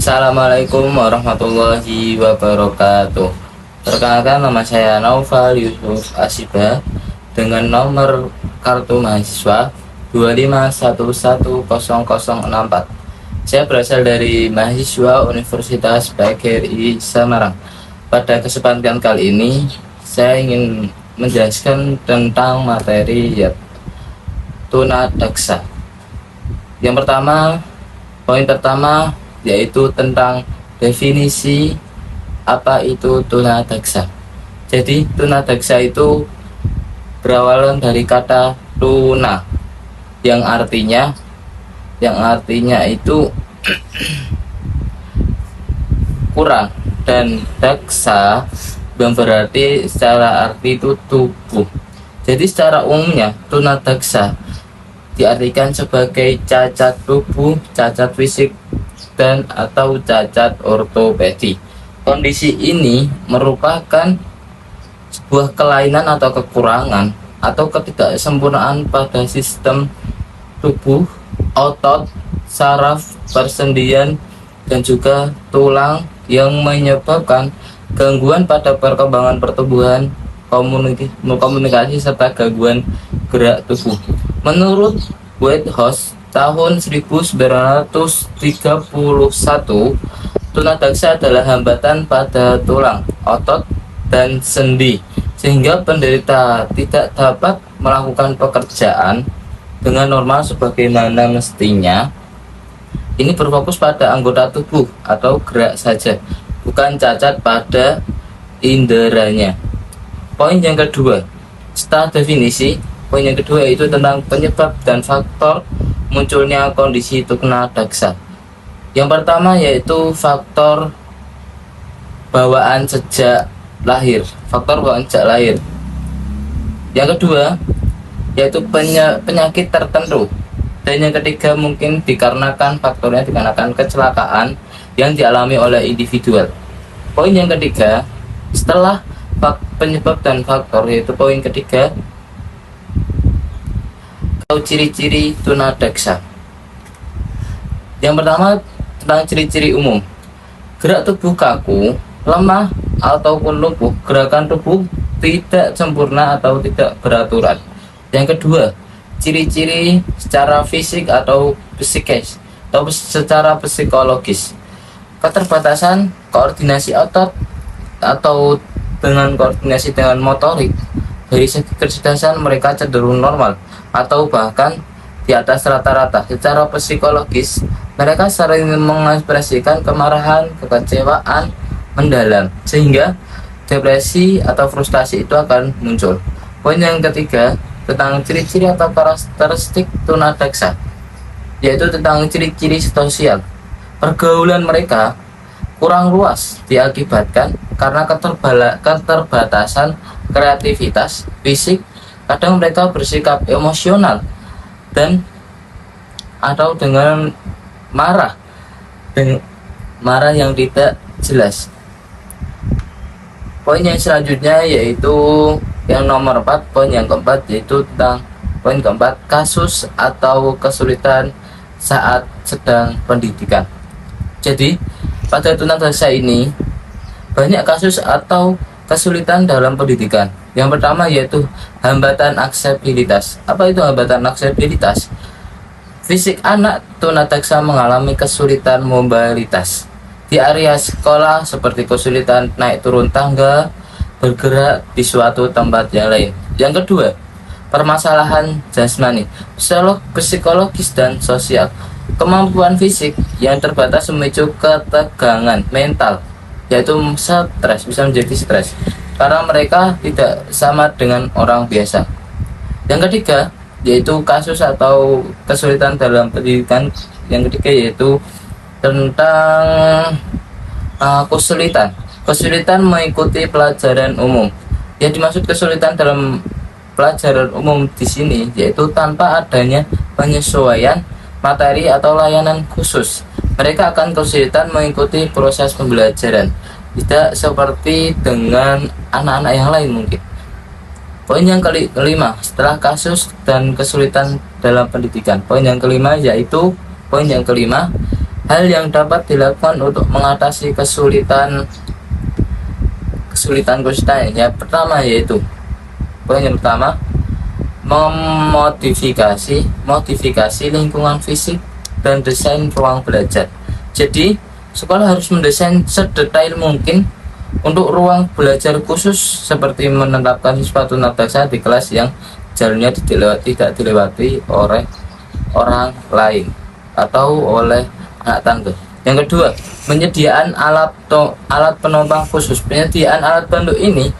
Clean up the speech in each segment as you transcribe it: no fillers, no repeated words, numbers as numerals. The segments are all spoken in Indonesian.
Assalamualaikum warahmatullahi wabarakatuh. Perkenalkan, nama saya Naufal Yusuf Asiba dengan nomor kartu mahasiswa 251100064. Saya berasal dari mahasiswa Universitas PGRI Semarang. Pada kesempatan kali ini saya ingin menjelaskan tentang materi tunadaksa. Poin pertama yaitu tentang definisi apa itu tunadaksa. Jadi tunadaksa itu berawalan dari kata tuna yang artinya itu kurang, dan daksa yang berarti secara arti itu tubuh. Jadi secara umumnya tunadaksa diartikan sebagai cacat tubuh, cacat fisik, dan atau cacat ortopedi. Kondisi ini merupakan sebuah kelainan atau kekurangan atau ketidaksempurnaan pada sistem tubuh, otot, saraf, persendian, dan juga tulang yang menyebabkan gangguan pada perkembangan pertumbuhan, komunikasi, serta gangguan gerak tubuh. Menurut Whitehouse tahun 1931, tunadaksa adalah hambatan pada tulang, otot, dan sendi, sehingga penderita tidak dapat melakukan pekerjaan dengan normal sebagaimana mestinya. Ini berfokus pada anggota tubuh atau gerak saja, bukan cacat pada inderanya. Poin yang kedua, setelah definisi, poin yang kedua yaitu tentang penyebab dan faktor munculnya kondisi tunadaksa. Yang pertama yaitu faktor bawaan sejak lahir, Yang kedua yaitu penyakit tertentu. Dan yang ketiga mungkin dikarenakan kecelakaan yang dialami oleh individual. Poin yang ketiga, setelah penyebab dan faktor, yaitu poin ketiga, ciri-ciri tunadaksa. Yang pertama tentang ciri-ciri umum. Gerak tubuh kaku, lemah ataupun lumpuh. Gerakan tubuh tidak sempurna atau tidak beraturan. Yang kedua, ciri-ciri secara fisik atau psikis atau secara psikologis. Keterbatasan koordinasi otot atau koordinasi dengan motorik. Dari segi kecerdasan mereka cenderung normal atau bahkan di atas rata-rata. Secara psikologis, mereka sering mengekspresikan kemarahan, kekecewaan mendalam, sehingga depresi atau frustasi itu akan muncul. Poin yang ketiga tentang ciri-ciri atau karakteristik tunadaksa, yaitu tentang ciri-ciri sosial. Pergaulan mereka kurang luas diakibatkan karena keterbatasan kreativitas fisik. Kadang mereka bersikap emosional dan atau dengan marah yang tidak jelas. Poin yang selanjutnya yaitu yang nomor 4, poin yang keempat, yaitu tentang poin keempat, kasus atau kesulitan saat sedang pendidikan. Jadi pada tunadaksa ini banyak kasus atau kesulitan dalam pendidikan. Yang pertama yaitu hambatan aksesibilitas. Apa itu hambatan aksesibilitas? Fisik anak tunadaksa mengalami kesulitan mobilitas di area sekolah, seperti kesulitan naik turun tangga, bergerak di suatu tempat yang lain. Yang kedua, permasalahan jasmani, psikologis, dan sosial. Kemampuan fisik yang terbatas memicu ketegangan mental, yaitu stres, bisa menjadi stres karena mereka tidak sama dengan orang biasa. Yang ketiga yaitu kasus atau kesulitan dalam pendidikan. Yang ketiga yaitu tentang kesulitan mengikuti pelajaran umum. Yang dimaksud kesulitan dalam pelajaran umum di sini yaitu tanpa adanya penyesuaian materi atau layanan khusus. Mereka akan kesulitan mengikuti proses pembelajaran, tidak seperti dengan anak-anak yang lain mungkin. Poin yang kelima, setelah kasus dan kesulitan dalam pendidikan. Poin yang kelima hal yang dapat dilakukan untuk mengatasi kesulitan ya pertama yaitu poin yang pertama, modifikasi lingkungan fisik dan desain ruang belajar. Jadi sekolah harus mendesain sedetail mungkin untuk ruang belajar khusus, seperti menetapkan siswa tunadaksa di kelas yang jalurnya tidak dilewati oleh orang lain atau oleh anak tangga. Yang kedua, penyediaan alat penopang khusus. Penyediaan alat bantu ini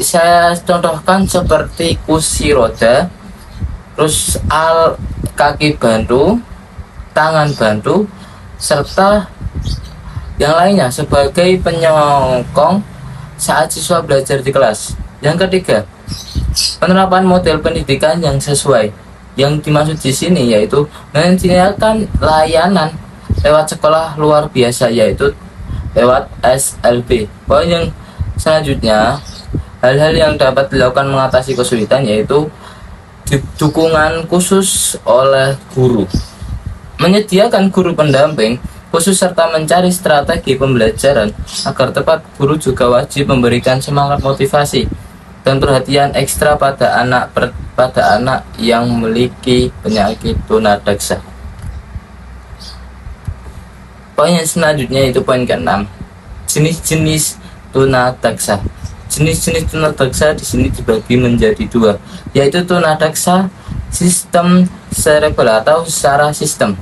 saya contohkan seperti kursi roda, terus kaki bantu, tangan bantu, serta yang lainnya sebagai penyokong saat siswa belajar di kelas. Yang ketiga, penerapan model pendidikan yang sesuai. Yang dimaksud di sini yaitu menyediakan layanan lewat sekolah luar biasa, yaitu lewat SLB. Poin yang selanjutnya, hal-hal yang dapat dilakukan mengatasi kesulitan yaitu dukungan khusus oleh guru. Menyediakan guru pendamping khusus serta mencari strategi pembelajaran agar tepat. Guru juga wajib memberikan semangat, motivasi, dan perhatian ekstra pada anak yang memiliki penyakit tunadaksa. Poin yang selanjutnya itu poin ke-6, jenis-jenis tunadaksa. Jenis-jenis tunadaksa di sini dibagi menjadi dua, yaitu tunadaksa sistem cerebral atau secara sistem.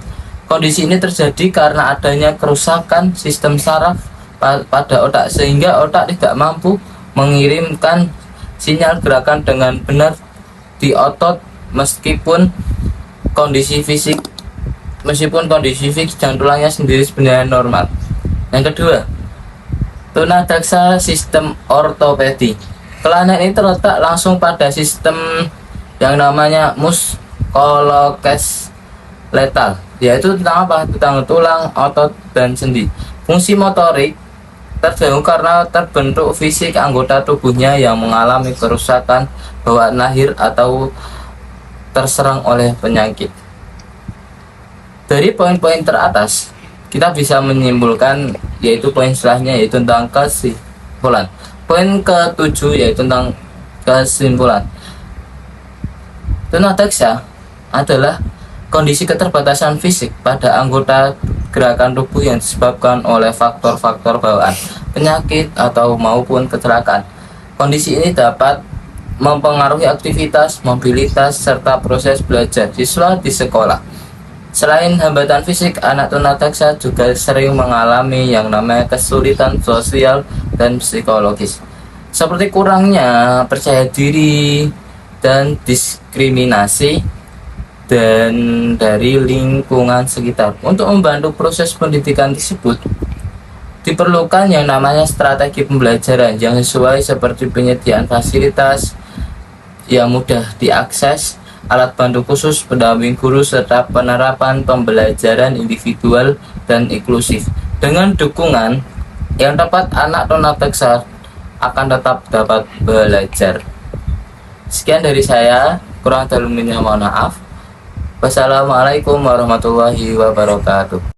Kondisi ini terjadi karena adanya kerusakan sistem saraf pada otak, sehingga otak tidak mampu mengirimkan sinyal gerakan dengan benar di otot meskipun kondisi fisik dan tulangnya sendiri sebenarnya normal. Yang kedua, tunadaksa sistem ortopedi. Kelainan ini terletak langsung pada sistem yang namanya muskuloskeletal, yaitu tentang tulang, otot, dan sendi. Fungsi motorik terganggu karena terbentuk fisik anggota tubuhnya yang mengalami kerusakan bawaan lahir atau terserang oleh penyakit. Dari poin-poin teratas, kita bisa menyimpulkan yaitu poin setelahnya, yaitu tentang kesimpulan. Poin ke-7 yaitu tentang kesimpulan. Tunadaksa adalah kondisi keterbatasan fisik pada anggota gerakan tubuh yang disebabkan oleh faktor-faktor bawaan, penyakit, atau maupun kecelakaan. Kondisi ini dapat mempengaruhi aktivitas, mobilitas, serta proses belajar siswa di sekolah. Selain hambatan fisik, anak tunadaksa juga sering mengalami yang namanya kesulitan sosial dan psikologis, seperti kurangnya percaya diri dan diskriminasi dan dari lingkungan sekitar. Untuk membantu proses pendidikan tersebut, diperlukan yang namanya strategi pembelajaran yang sesuai, seperti penyediaan fasilitas yang mudah diakses, alat bantu khusus, pendamping guru, serta penerapan pembelajaran individual dan inklusif. Dengan dukungan yang tepat, anak tunadaksa akan tetap dapat belajar. Sekian dari saya, kurang lebihnya mohon maaf. Wassalamualaikum warahmatullahi wabarakatuh.